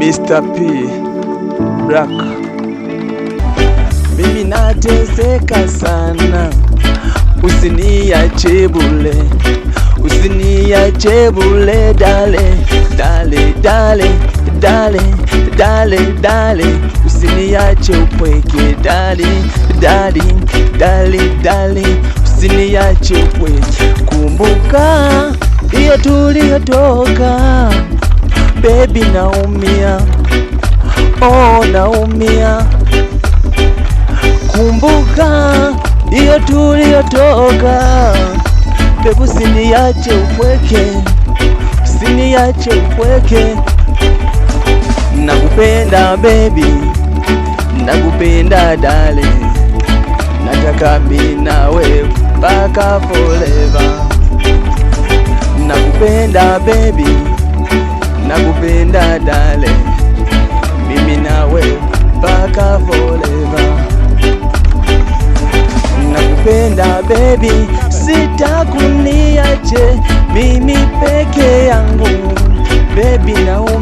Mr. P Black. Mimi nateseka sana, usiniache bure, usiniache bure dale, dale, dale, dale, dale, dale, usiniache upweke dale, dale, dale, dale, usiniache upweke. Kumbuka hiyo tuliyotoka, baby naumia, oh naumia. Kumbuka hiyo tuliyotoka, baby usiniache upweke, usiniache upweke. Nakupenda baby, nakupenda dale, nataka mimi nawe mpaka forever. Nakupenda baby, nakupenda dale, mimi nawe mpaka forever. Nakupenda baby, sitakuniache mimi peke yangu, baby nawe